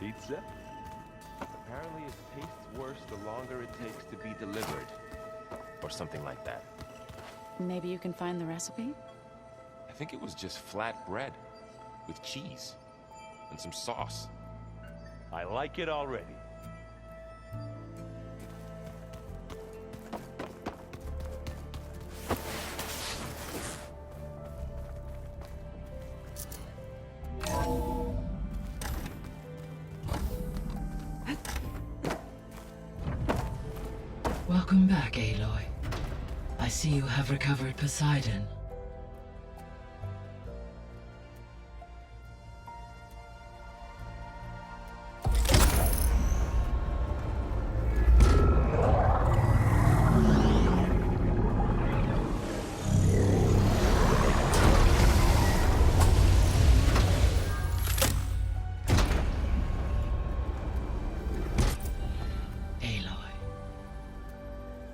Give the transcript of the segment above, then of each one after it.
Pizza? Apparently it tastes worse the longer it takes to be delivered. Or something like that. Maybe you can find the recipe? I think it was just flat bread. With cheese. And some sauce. I like it already. Welcome back, Aloy. I see you have recovered Poseidon.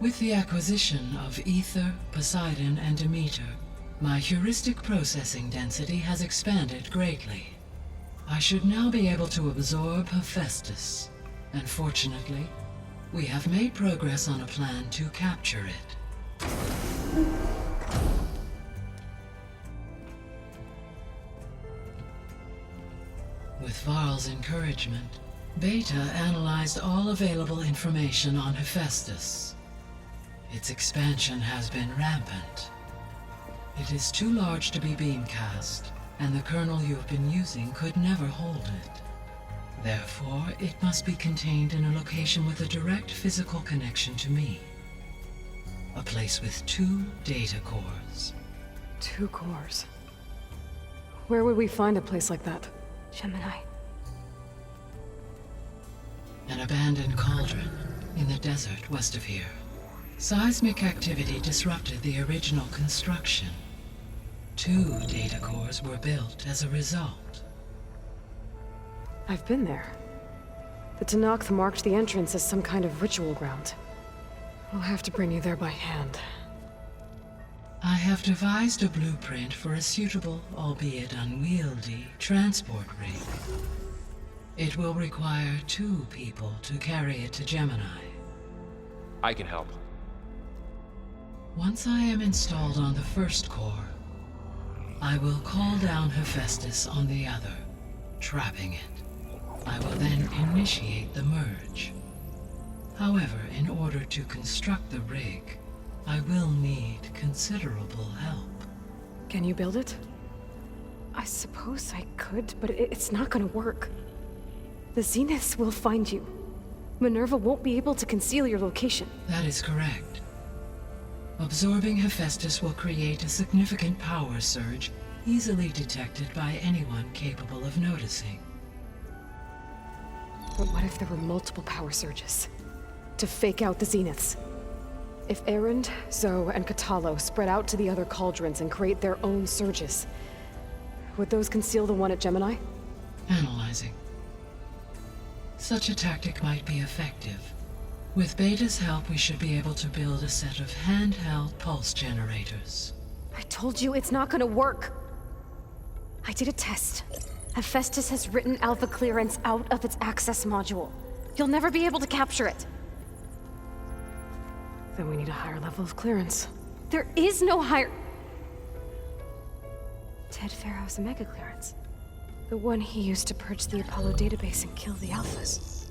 With the acquisition of Ether, Poseidon, and Demeter, my heuristic processing density has expanded greatly. I should now be able to absorb Hephaestus, and fortunately, we have made progress on a plan to capture it. With Varl's encouragement, Beta analyzed all available information on Hephaestus. Its expansion has been rampant. It is too large to be beamcast, and the kernel you have been using could never hold it. Therefore, it must be contained in a location with a direct physical connection to me. A place with 2 data cores. 2 cores? Where would we find a place like that? Gemini. An abandoned cauldron in the desert west of here. Seismic activity disrupted the original construction. 2 data cores were built as a result. I've been there. The Tenakth marked the entrance as some kind of ritual ground. We'll have to bring you there by hand. I have devised a blueprint for a suitable, albeit unwieldy, transport rig. It will require 2 people to carry it to Gemini. I can help. Once I am installed on the first core, I will call down Hephaestus on the other, trapping it. I will then initiate the merge. However, in order to construct the rig, I will need considerable help. Can you build it? I suppose I could, but it's not gonna work. The Zeniths will find you. Minerva won't be able to conceal your location. That is correct. Absorbing Hephaestus will create a significant power surge, easily detected by anyone capable of noticing. But what if there were multiple power surges? To fake out the Zeniths? If Erend, Zoe, and Katalo spread out to the other cauldrons and create their own surges, would those conceal the one at Gemini? Analyzing. Such a tactic might be effective. With Beta's help, we should be able to build a set of handheld pulse generators. I told you it's not gonna work! I did a test. Hephaestus has written Alpha clearance out of its access module. You'll never be able to capture it. Then we need a higher level of clearance. There is no higher... Ted Pharaoh's Omega clearance. The one he used to purge the Apollo database and kill the Alphas.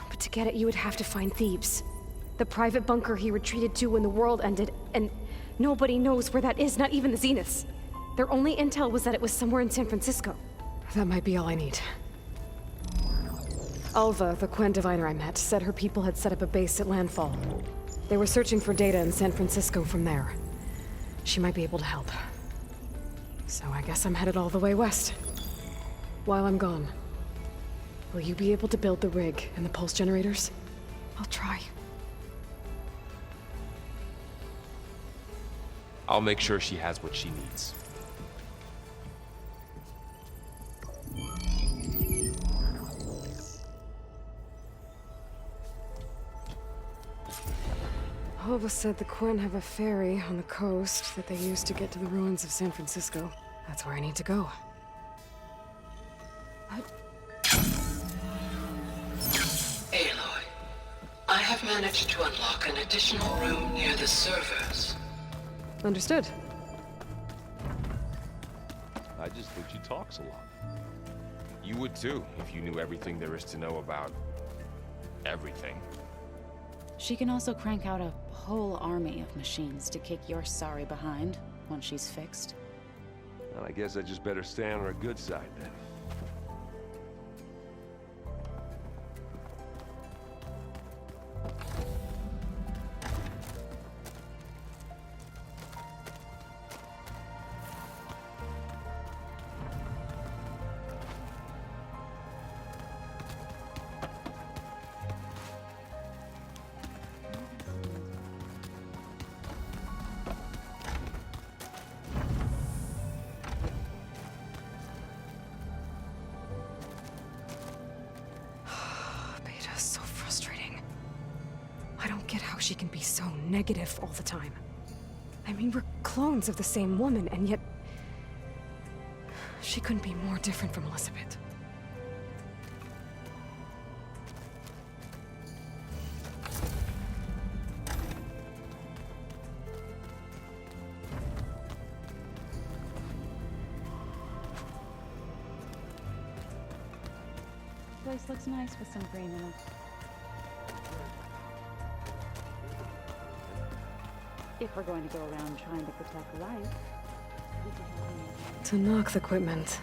But to get it, you would have to find Thebes. The private bunker he retreated to when the world ended, and nobody knows where that is, not even the Zeniths. Their only intel was that it was somewhere in San Francisco. That might be all I need. Alva, the Quen diviner I met, said her people had set up a base at landfall. They were searching for data in San Francisco from there. She might be able to help. So I guess I'm headed all the way west. While I'm gone, will you be able to build the rig and the pulse generators? I'll try. I'll make sure she has what she needs. Alva said the Quen have a ferry on the coast that they use to get to the ruins of San Francisco. That's where I need to go. have managed to unlock an additional room near the servers. Understood. I just think she talks a lot. You would too, if you knew everything there is to know about everything. She can also crank out a whole army of machines to kick your sorry behind once she's fixed. Well, I guess I just better stay on her good side then. Beta's so frustrating. I don't get how she can be so negative all the time. I mean, we're clones of the same woman, and yet... she couldn't be more different from Elizabeth. Place looks nice with some green in it. If we're going to go around trying to protect life. To knock the equipment.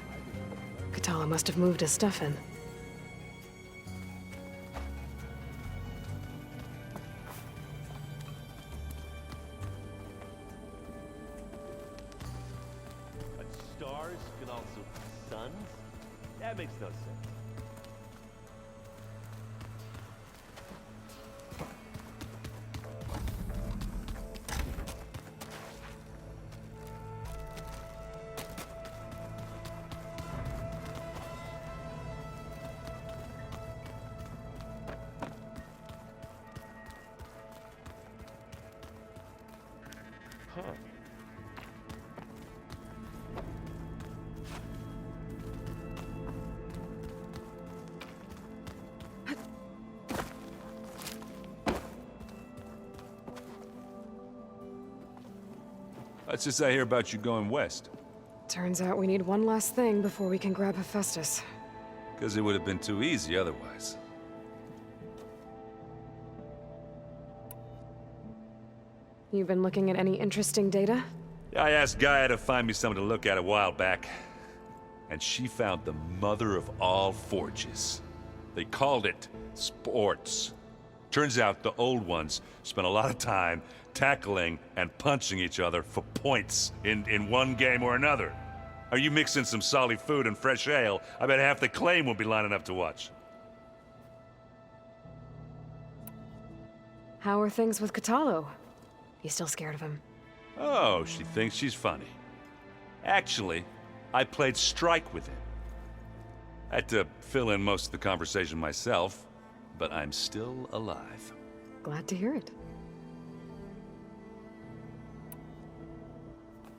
Katala must have moved his stuff in. But stars can also be suns? That makes no sense. Huh. What's this I hear about you going west? Turns out we need one last thing before we can grab Hephaestus. Because it would have been too easy otherwise. You've been looking at any interesting data? I asked Gaia to find me something to look at a while back. And she found the mother of all forges. They called it sports. Turns out the old ones spent a lot of time tackling and punching each other for points in one game or another. Are you mixing some solid food and fresh ale? I bet half the claim will be lining up to watch. How are things with Katalo? You still scared of him? Oh, she thinks she's funny. Actually, I played strike with him. I had to fill in most of the conversation myself, but I'm still alive. Glad to hear it.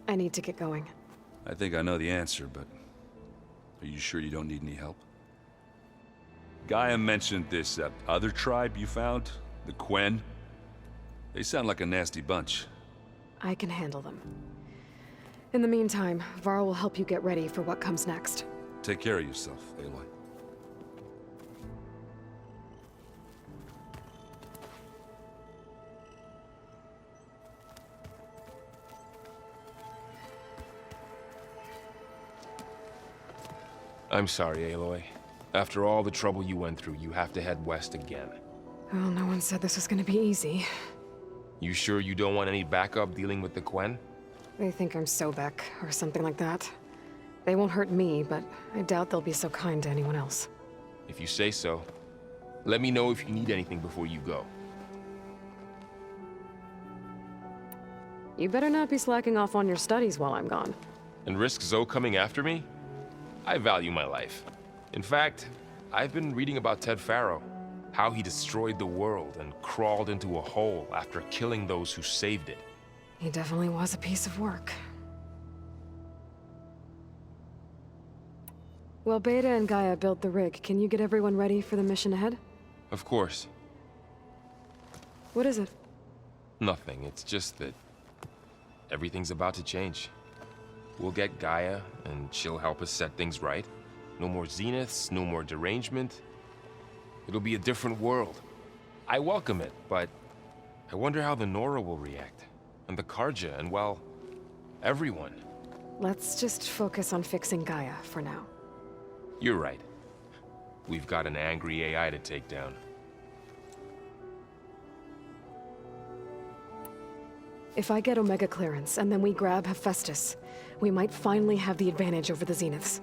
I need to get going. I think I know the answer, but are you sure you don't need any help? Gaia mentioned this other tribe you found, the Quen. They sound like a nasty bunch. I can handle them. In the meantime, Varl will help you get ready for what comes next. Take care of yourself, Aloy. I'm sorry, Aloy. After all the trouble you went through, you have to head west again. Well, no one said this was gonna be easy. You sure you don't want any backup dealing with the Quen? They think I'm Sobek, or something like that. They won't hurt me, but I doubt they'll be so kind to anyone else. If you say so. Let me know if you need anything before you go. You better not be slacking off on your studies while I'm gone. And risk Zoe coming after me? I value my life. In fact, I've been reading about Ted Faro. How he destroyed the world and crawled into a hole after killing those who saved it. He definitely was a piece of work. Well, Beta and Gaia built the rig. Can you get everyone ready for the mission ahead? Of course. What is it? Nothing, it's just that everything's about to change. We'll get Gaia, and she'll help us set things right. No more zeniths, no more derangement. It'll be a different world. I welcome it, but I wonder how the Nora will react. And the Karja, and well, everyone. Let's just focus on fixing Gaia for now. You're right. We've got an angry AI to take down. If I get Omega clearance, and then we grab Hephaestus, we might finally have the advantage over the Zeniths.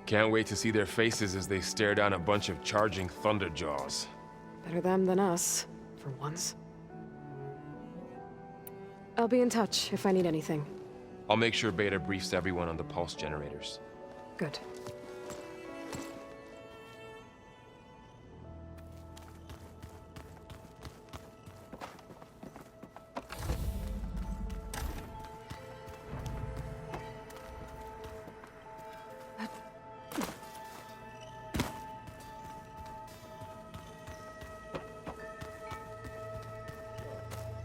Can't wait to see their faces as they stare down a bunch of charging Thunderjaws. Better them than us, for once. I'll be in touch if I need anything. I'll make sure Beta briefs everyone on the pulse generators. Good.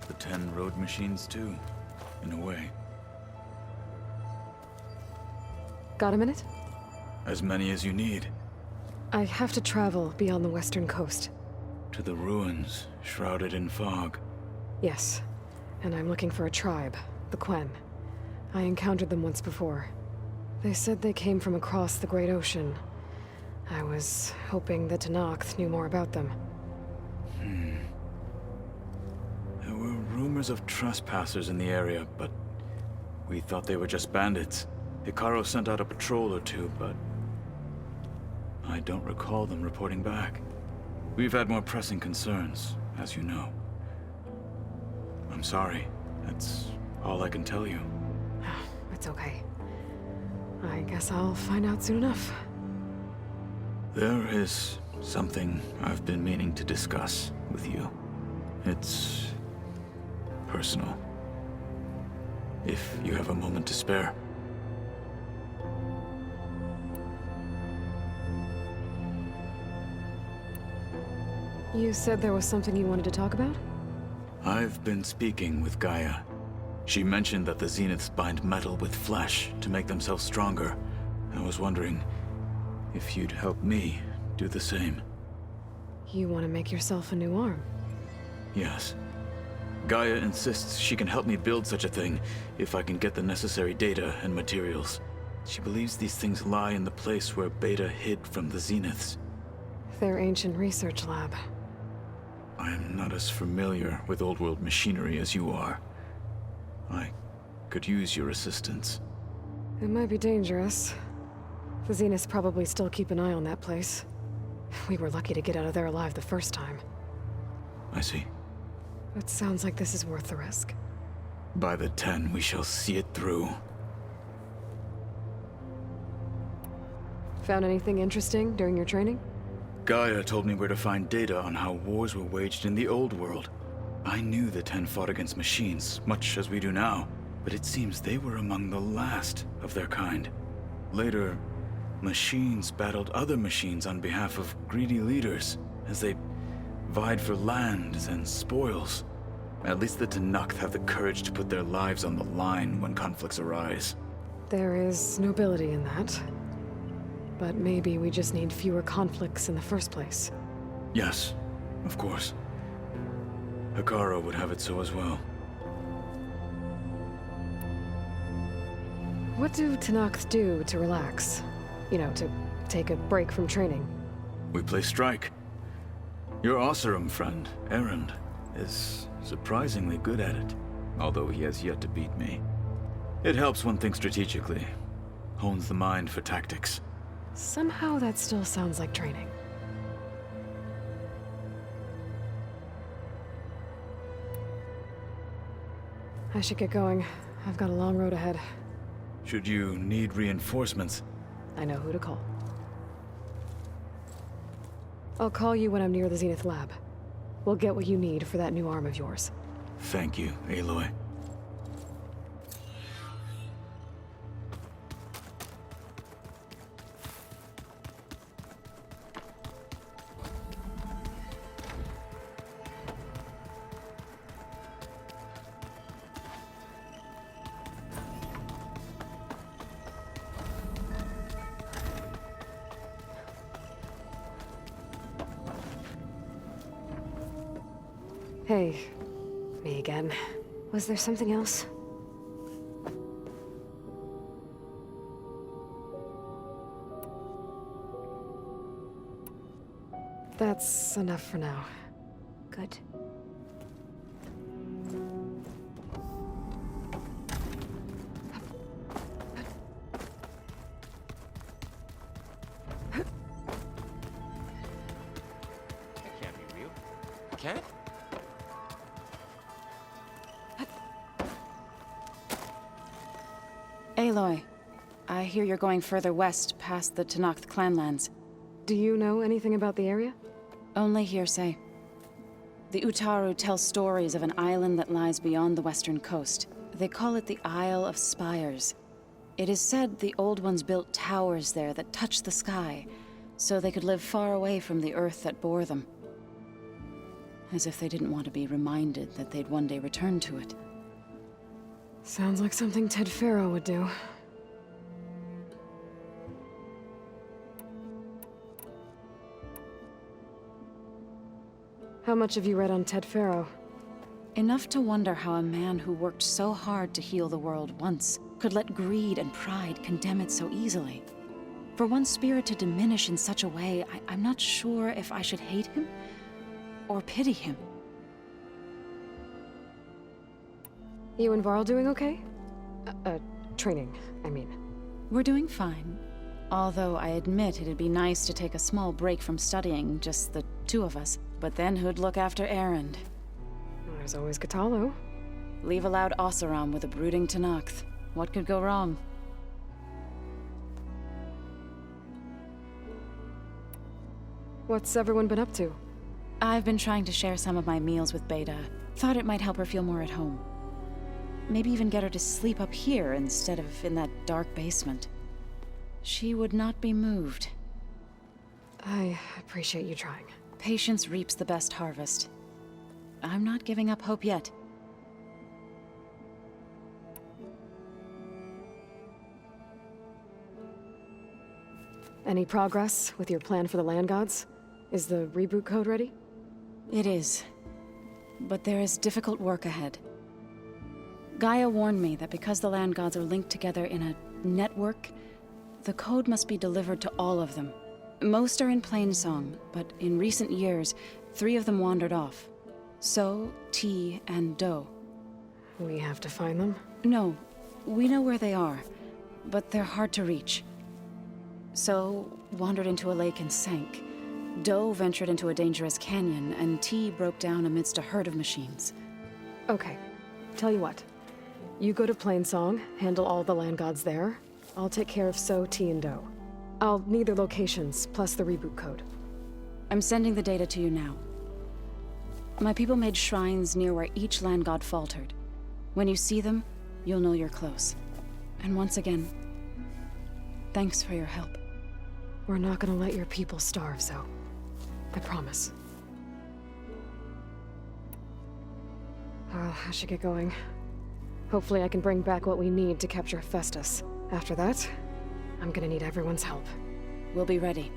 The 10 road machines too, in a way. Got a minute? As many as you need. I have to travel beyond the western coast. To the ruins, shrouded in fog. Yes, and I'm looking for a tribe, the Quen. I encountered them once before. They said they came from across the Great Ocean. I was hoping that Tenakth knew more about them. There were rumors of trespassers in the area, but we thought they were just bandits. Hikaru sent out a patrol or two, but I don't recall them reporting back. We've had more pressing concerns, as you know. I'm sorry. That's all I can tell you. It's okay. I guess I'll find out soon enough. There is something I've been meaning to discuss with you. It's personal. If you have a moment to spare. You said there was something you wanted to talk about? I've been speaking with Gaia. She mentioned that the Zeniths bind metal with flesh to make themselves stronger. I was wondering if you'd help me do the same. You want to make yourself a new arm? Yes. Gaia insists she can help me build such a thing if I can get the necessary data and materials. She believes these things lie in the place where Beta hid from the Zeniths. Their ancient research lab. I am not as familiar with old-world machinery as you are. I could use your assistance. It might be dangerous. The Zeniths probably still keep an eye on that place. We were lucky to get out of there alive the first time. I see. It sounds like this is worth the risk. By the 10, we shall see it through. Found anything interesting during your training? Gaia told me where to find data on how wars were waged in the old world. I knew the 10 fought against machines, much as we do now, but it seems they were among the last of their kind. Later, machines battled other machines on behalf of greedy leaders, as they vied for lands and spoils. At least the Tenakth have the courage to put their lives on the line when conflicts arise. There is nobility in that. But maybe we just need fewer conflicts in the first place. Yes, of course. Hikaru would have it so as well. What do Tenakth do to relax? You know, to take a break from training? We play strike. Your Oseram friend, Erend, is surprisingly good at it, although he has yet to beat me. It helps one think strategically, hones the mind for tactics. Somehow that still sounds like training. I should get going. I've got a long road ahead. Should you need reinforcements, I know who to call. I'll call you when I'm near the Zenith lab. We'll get what you need for that new arm of yours. thank you, Aloy. Hey, me again. Was there something else? That's enough for now. Good. That can't be real. Can't? Aloy, I hear you're going further west past the Tenakth clanlands. Do you know anything about the area? Only hearsay. The Utaru tell stories of an island that lies beyond the western coast. They call it the Isle of Spires. It is said the Old Ones built towers there that touch the sky, so they could live far away from the earth that bore them. As if they didn't want to be reminded that they'd one day return to it. Sounds like something Ted Faro would do. How much have you read on Ted Faro? Enough to wonder how a man who worked so hard to heal the world once could let greed and pride condemn it so easily. For one spirit to diminish in such a way, I'm not sure if I should hate him or pity him. You and Varl doing okay? Training, I mean. We're doing fine. Although I admit it'd be nice to take a small break from studying, just the two of us. But then who'd look after Erend? There's always Katalo. Leave a loud Oseram with a brooding Tenakth. What could go wrong? What's everyone been up to? I've been trying to share some of my meals with Beta. Thought it might help her feel more at home. Maybe even get her to sleep up here instead of in that dark basement. She would not be moved. I appreciate you trying. Patience reaps the best harvest. I'm not giving up hope yet. Any progress with your plan for the land gods? Is the reboot code ready? It is. But there is difficult work ahead. Gaia warned me that because the land gods are linked together in a network, the code must be delivered to all of them. Most are in Plainsong, but in recent years, 3 of them wandered off. So, T, and Do. We have to find them? No, we know where they are, but they're hard to reach. So, wandered into a lake and sank. Do ventured into a dangerous canyon, and T broke down amidst a herd of machines. Okay. Tell you what. You go to Plainsong, handle all the land gods there. I'll take care of So, T, and Do. I'll need their locations, plus the reboot code. I'm sending the data to you now. My people made shrines near where each land god faltered. When you see them, you'll know you're close. And once again, thanks for your help. We're not gonna let your people starve, Zo. I promise. I should get going. Hopefully I can bring back what we need to capture Hephaestus. After that, I'm gonna need everyone's help. We'll be ready.